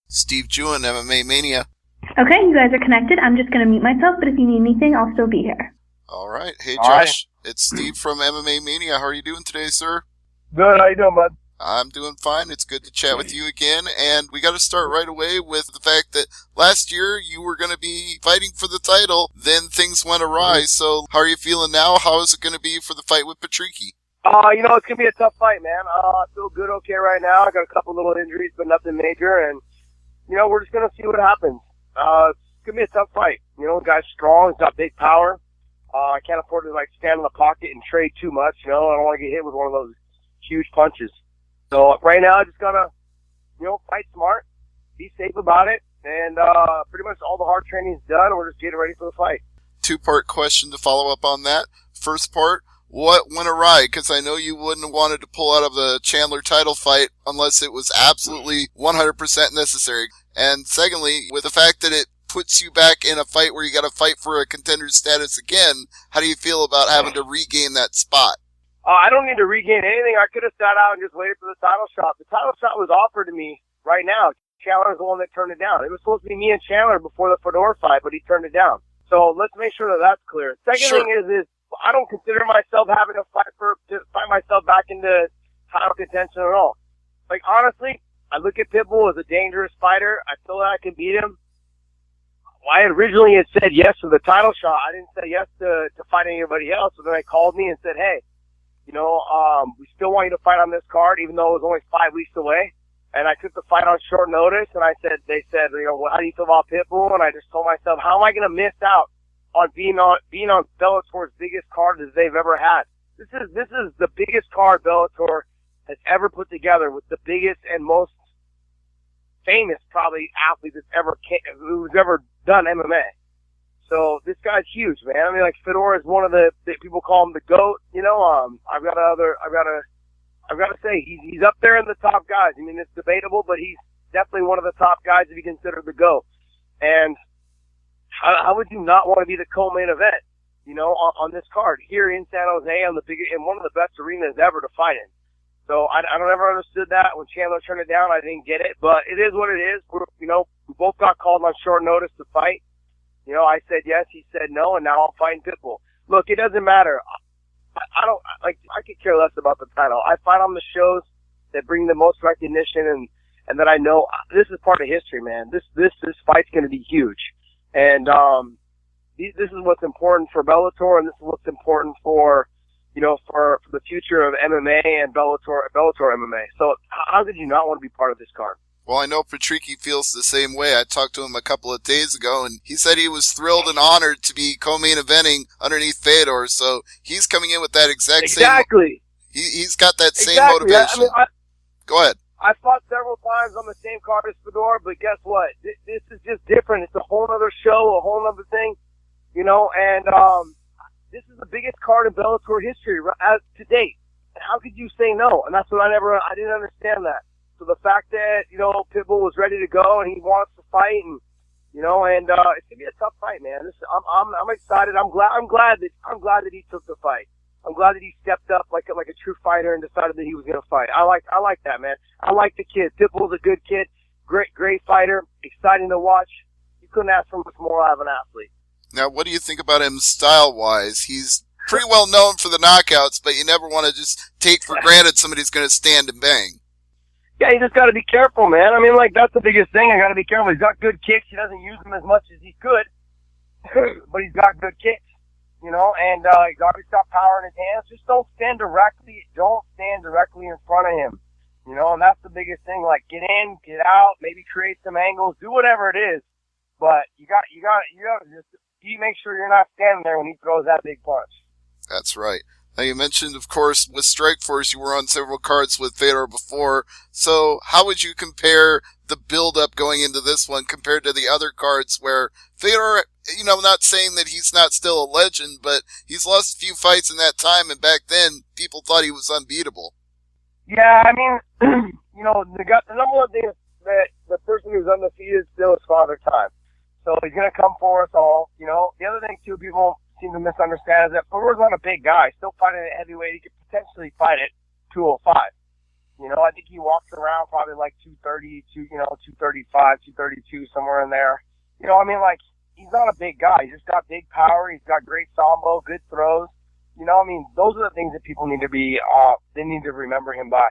Steve Jewin, MMA Mania. Okay, you guys are connected. I'm just going to mute myself, but if you need anything, I'll still be here. All right. Hey, Josh. It's Steve from MMA Mania. How are you doing today, sir? Good. How you doing, bud? I'm doing fine. It's good to chat with you again. And we got to start right away with the fact that last year you were going to be fighting for the title. Then things went awry. So how are you feeling now? How is it going to be for the fight with Patricky? It's going to be a tough fight, man. I feel good, okay right now. I got a couple little injuries, but nothing major. And, we're just going to see what happens. It's going to be a tough fight. The guy's strong. He's got big power. I can't afford to, stand in the pocket and trade too much. I don't want to get hit with one of those huge punches. So right now, I just got to, fight smart, be safe about it. And pretty much all the hard training is done. We're just getting ready for the fight. Two-part question to follow up on that. First part, what went awry? Because I know you wouldn't have wanted to pull out of the Chandler title fight unless it was absolutely 100% necessary. And secondly, with the fact that it puts you back in a fight where you got to fight for a contender status again, how do you feel about having to regain that spot? I don't need to regain anything. I could have sat out and just waited for the title shot. The title shot was offered to me right now. Chandler's the one that turned it down. It was supposed to be me and Chandler before the Fedor fight, but he turned it down. So let's make sure that that's clear. Second thing is I don't consider myself having to fight myself back into title contention at all. Honestly, I look at Pitbull as a dangerous fighter. I feel that I can beat him. I originally had said yes to the title shot. I didn't say yes to fighting anybody else. So then they called me and said, hey, we still want you to fight on this card, even though it was only 5 weeks away. And I took the fight on short notice, and they said, well, how do you feel about Pitbull? And I just told myself, how am I going to miss out on being on Bellator's biggest card that they've ever had? This is the biggest card Bellator has ever put together, with the biggest and most famous probably athlete who's ever done MMA. So this guy's huge, man. I mean, Fedor is one of the people call him the GOAT. I've got to say he's up there in the top guys. I mean, it's debatable, but he's definitely one of the top guys if you consider the GOAT. And how would you not want to be the co-main event, on this card here in San Jose, in one of the best arenas ever to fight in? So I don't ever understood that. When Chandler turned it down, I didn't get it, but it is what it is. We both got called on short notice to fight. I said yes, he said no, and now I'm fighting Pitbull. Look, it doesn't matter. I could care less about the title. I fight on the shows that bring the most recognition and that I know this is part of history, man. This fight's going to be huge. And, this is what's important for Bellator, and this is what's important for the future of MMA and Bellator MMA. So how could you not want to be part of this card? Well, I know Patricky feels the same way. I talked to him a couple of days ago, and he said he was thrilled and honored to be co-main eventing underneath Fedor. So he's coming in with that same. He's got that same motivation. Go ahead. I fought several times on the same card as Fedor, but guess what? This is just different. It's a whole other show, a whole other thing, and this is the biggest card in Bellator history to date. And how could you say no? And that's what I didn't understand that. So the fact that, Pitbull was ready to go and he wants to fight and, it's going to be a tough fight, man. I'm excited. I'm glad that he took the fight. I'm glad that he stepped up like a true fighter and decided that he was going to fight. I like that, man. I like the kid. Pitbull's a good kid. Great fighter. Exciting to watch. You couldn't ask for much more out of an athlete. Now, what do you think about him style-wise? He's pretty well known for the knockouts, but you never want to just take for granted somebody's going to stand and bang. Yeah, you just got to be careful, man. I mean, that's the biggest thing. I got to be careful. He's got good kicks. He doesn't use them as much as he could, but he's got good kicks, and he's always got power in his hands. Just don't stand directly in front of him, and that's the biggest thing. Get in, get out, maybe create some angles, do whatever it is, but you got to just make sure you're not standing there when he throws that big punch. That's right. Now, you mentioned, of course, with Strikeforce, you were on several cards with Fedor before. So how would you compare the build-up going into this one compared to the other cards where Fedor, not saying that he's not still a legend, but he's lost a few fights in that time, and back then, people thought he was unbeatable. Yeah, I mean, the number one thing is that the person who's undefeated still is Father Time. So he's going to come for us all. The other thing, too, people seem to misunderstand is that Fedor's not a big guy. Still fighting at heavyweight. He could potentially fight at 205. You know, I think he walks around probably like 230, 235, 232, somewhere in there. You know, I mean, like, he's not a big guy. He's just got big power. He's got great sambo, good throws. You know, I mean, those are the things that people need to be, they need to remember him by.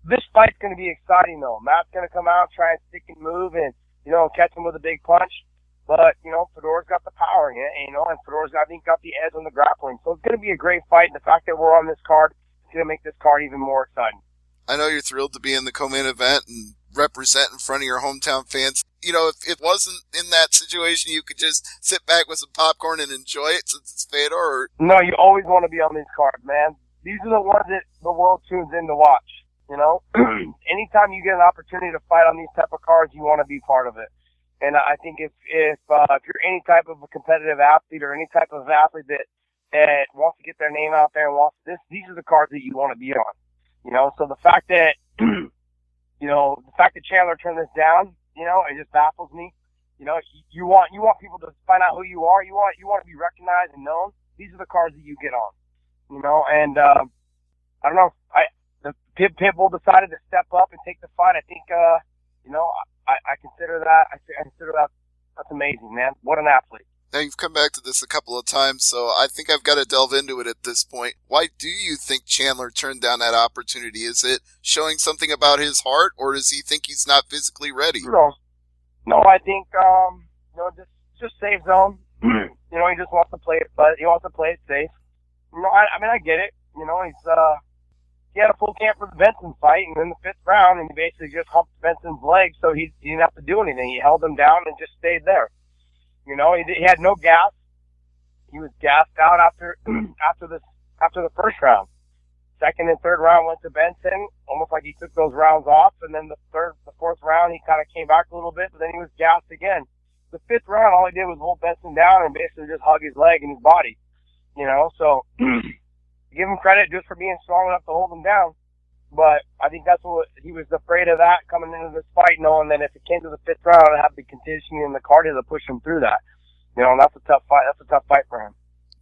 This fight's going to be exciting, though. Matt's going to come out, try and stick and move and, you know, catch him with a big punch. But, you know, Fedora's got the power, you know, and Fedora's, I think, got the edge on the grappling. So it's going to be a great fight. The fact that we're on this card is going to make this card even more exciting. I know you're thrilled to be in the co-main event and represent in front of your hometown fans. You know, if it wasn't in that situation, you could just sit back with some popcorn and enjoy it since it's Fedor. Or... No, you always want to be on these cards, man. These are the ones that the world tunes in to watch, you know. Anytime you get an opportunity to fight on these type of cards, you want to be part of it. And I think if you're any type of a competitive athlete or any type of athlete that wants to get their name out there and wants this, these are the cards that you want to be on. You know, so the fact that, Chandler turned this down, you know, it just baffles me. You know, you want people to find out who you are. You want to be recognized and known. These are the cards that you get on, you know, and, I don't know. The Pitbull decided to step up and take the fight. I think, you know, I consider that, that's amazing, man. What an athlete. Now, you've come back to this a couple of times, so I think I've got to delve into it at this point. Why do you think Chandler turned down that opportunity? Is it showing something about his heart, or does he think he's not physically ready? No, I think, you know, just safe zone. You know, he just wants to play it, but he wants to play it safe. You know, I mean, I get it. You know, he had a full camp for the Benson fight, and in the 5th round, and he basically just humped Benson's leg, so he didn't have to do anything. He held him down and just stayed there. You know, he had no gas. He was gassed out after the first round. 2nd and 3rd round went to Benson, almost like he took those rounds off. And then the 4th round, he kind of came back a little bit, but then he was gassed again. The 5th round, all he did was hold Benson down and basically just hug his leg and his body. You know, so give him credit just for being strong enough to hold him down. But I think that's what he was afraid of, that coming into this fight, knowing that if it came to the 5th round, it'd have the conditioning and the cardio to push him through that. You know, and that's a tough fight. That's a tough fight for him.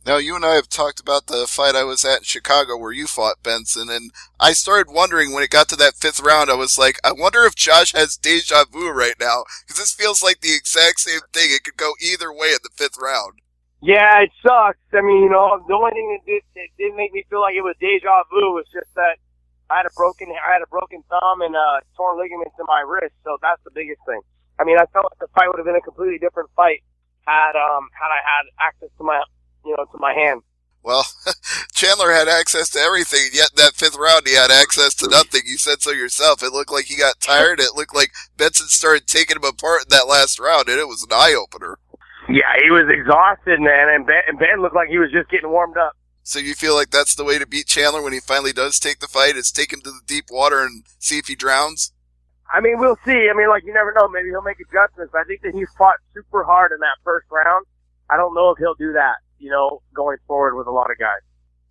Now, you and I have talked about the fight I was at in Chicago where you fought Benson, and I started wondering when it got to that 5th round, I was like, I wonder if Josh has deja vu right now, because this feels like the exact same thing. It could go either way at the 5th round. Yeah, it sucks. I mean, you know, the only thing that didn't make me feel like it was deja vu was just that I had a broken thumb and torn ligaments in my wrist, so that's the biggest thing. I mean, I felt like the fight would have been a completely different fight had I had access to my hand. Well, Chandler had access to everything, yet in that 5th round he had access to nothing. You said so yourself. It looked like he got tired. It looked like Benson started taking him apart in that last round, and it was an eye-opener. Yeah, he was exhausted, man, and Ben looked like he was just getting warmed up. So you feel like that's the way to beat Chandler when he finally does take the fight, is take him to the deep water and see if he drowns? I mean, we'll see. I mean, like, you never know. Maybe he'll make adjustments. I think that he fought super hard in that 1st round. I don't know if he'll do that, you know, going forward with a lot of guys.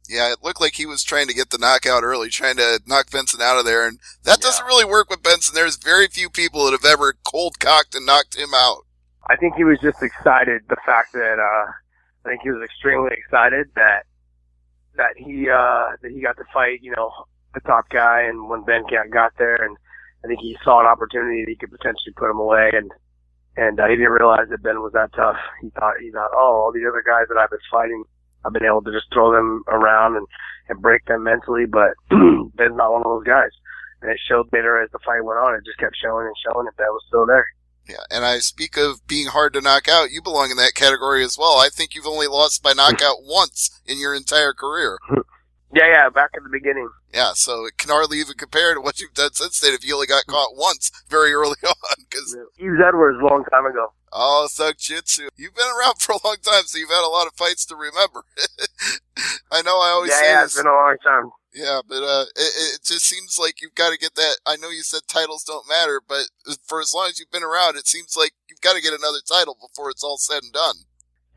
Yeah, it looked like he was trying to get the knockout early, trying to knock Benson out of there, and that doesn't really work with Benson. There's very few people that have ever cold-cocked and knocked him out. I think he was just excited. The fact that I think he was extremely excited that he got to fight, you know, the top guy, and when Ben got there, and I think he saw an opportunity that he could potentially put him away, and he didn't realize that Ben was that tough. He thought, oh, all these other guys that I've been fighting, I've been able to just throw them around and break them mentally, but Ben's not one of those guys. And it showed later as the fight went on. It just kept showing and showing, and Ben was still there. Yeah, and I speak of being hard to knock out. You belong in that category as well. I think you've only lost by knockout once in your entire career. Yeah, back at the beginning. Yeah, so it can hardly even compare to what you've done since then if you only got caught once very early on. Hughes Edwards a long time ago. Oh, Thug Jitsu. You've been around for a long time, so you've had a lot of fights to remember. I know I always say this. Yeah, it's been a long time. Yeah, but it just seems like you've got to get that. I know you said titles don't matter, but for as long as you've been around, it seems like you've got to get another title before it's all said and done.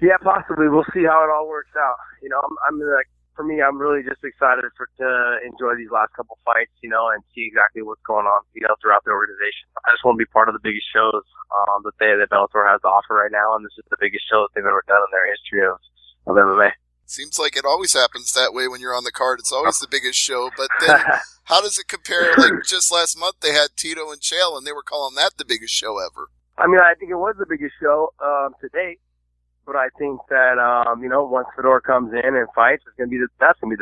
Yeah, possibly. We'll see how it all works out. You know, I'm like, for me, I'm really just excited to enjoy these last couple fights, you know, and see exactly what's going on, you know, throughout the organization. I just want to be part of the biggest shows that Bellator has to offer right now, and this is the biggest show that they've ever done in their history of MMA. Seems like it always happens that way when you're on the card. It's always the biggest show. But then how does it compare? Like just last month they had Tito and Chael, and they were calling that the biggest show ever. I mean, I think it was the biggest show to date. But I think that, once Fedor comes in and fights, that's going to be the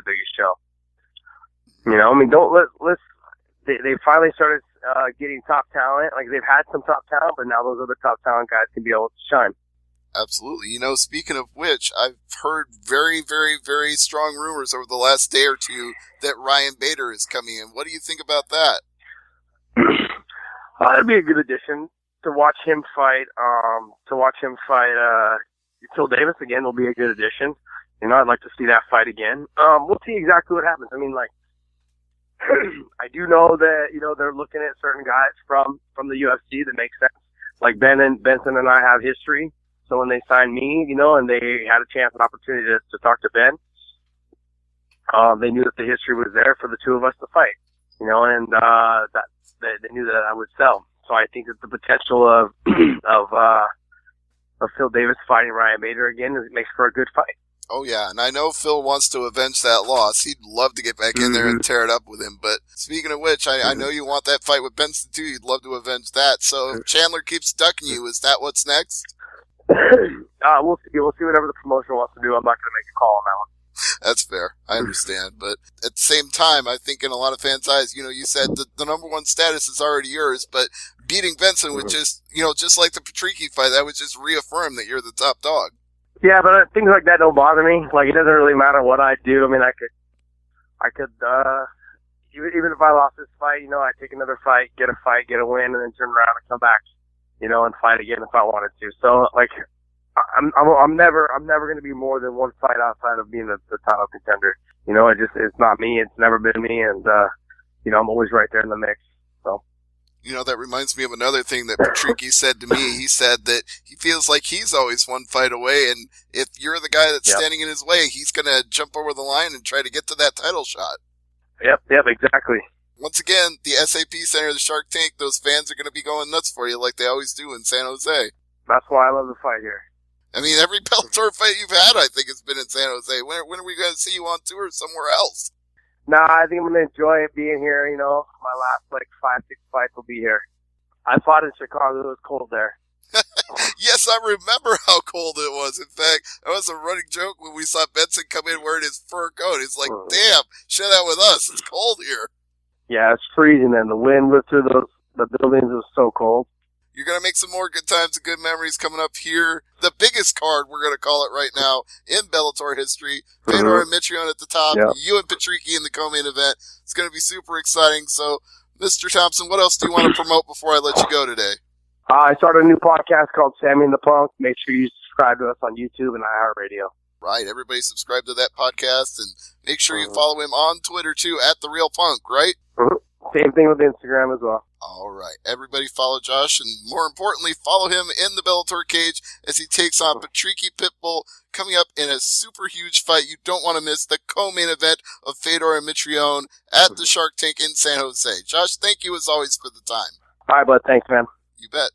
biggest show. I mean, they finally started getting top talent. Like, they've had some top talent, but now those other top talent guys can be able to shine. Absolutely. Speaking of which, I've heard very, very, very strong rumors over the last day or two that Ryan Bader is coming in. What do you think about that? It'd be a good addition to watch him fight. Phil Davis again will be a good addition. I'd like to see that fight again. We'll see exactly what happens. I mean, like, I do know that, they're looking at certain guys from the UFC that makes sense. Like Benson and I have history. So when they signed me, and they had a chance, an opportunity to talk to Ben, they knew that the history was there for the two of us to fight, and that they knew that I would sell. So I think that the potential of Phil Davis fighting Ryan Bader again makes for a good fight. Oh, yeah, and I know Phil wants to avenge that loss. He'd love to get back in there and tear it up with him. But speaking of which, I know you want that fight with Benson, too. You'd love to avenge that. So if Chandler keeps ducking you, is that what's next? We'll see. We'll see whatever the promotion wants to do. I'm not going to make a call on that one. That's fair. I understand. But at the same time, I think in a lot of fans' eyes, you said the number one status is already yours, but beating Benson would just like the Patricky fight, that would just reaffirm that you're the top dog. Yeah, but things like that don't bother me. Like, it doesn't really matter what I do. I mean, I could, even if I lost this fight, I'd take another fight, get a win, and then turn around and come back, and fight again if I wanted to. So, like, I'm never going to be more than one fight outside of being the title contender. It's not me. It's never been me, and I'm always right there in the mix. So. That reminds me of another thing that Patricky said to me. He said that he feels like he's always one fight away, and if you're the guy that's standing in his way, he's going to jump over the line and try to get to that title shot. Yep, exactly. Once again, the SAP Center of the Shark Tank, those fans are going to be going nuts for you like they always do in San Jose. That's why I love the fight here. I mean, every Bellator fight you've had, I think, has been in San Jose. When are we going to see you on tour somewhere else? No, I think I'm going to enjoy being here. My last 5-6 fights will be here. I fought in Chicago. It was cold there. Yes, I remember how cold it was. In fact, that was a running joke when we saw Benson come in wearing his fur coat. He's like, damn, share that with us. It's cold here. Yeah, it's freezing, and the wind was through the buildings. It was so cold. You're going to make some more good times and good memories coming up here. The biggest card, we're going to call it right now, in Bellator history. Fedor and Mitrione at the top. Yep. You and Patricky in the co-main event. It's going to be super exciting. So, Mr. Thomson, what else do you want to promote before I let you go today? I started a new podcast called Sammy and the Punk. Make sure you subscribe to us on YouTube and iHeartRadio. Right. Everybody subscribe to that podcast, and make sure you follow him on Twitter, too, @TheRealPunk, right? Same thing with Instagram as well. All right. Everybody follow Josh, and more importantly, follow him in the Bellator cage as he takes on Patricky Pitbull, coming up in a super huge fight you don't want to miss, the co-main event of Fedor and Mitrione at the Shark Tank in San Jose. Josh, thank you as always for the time. All right, bud. Thanks, man. You bet.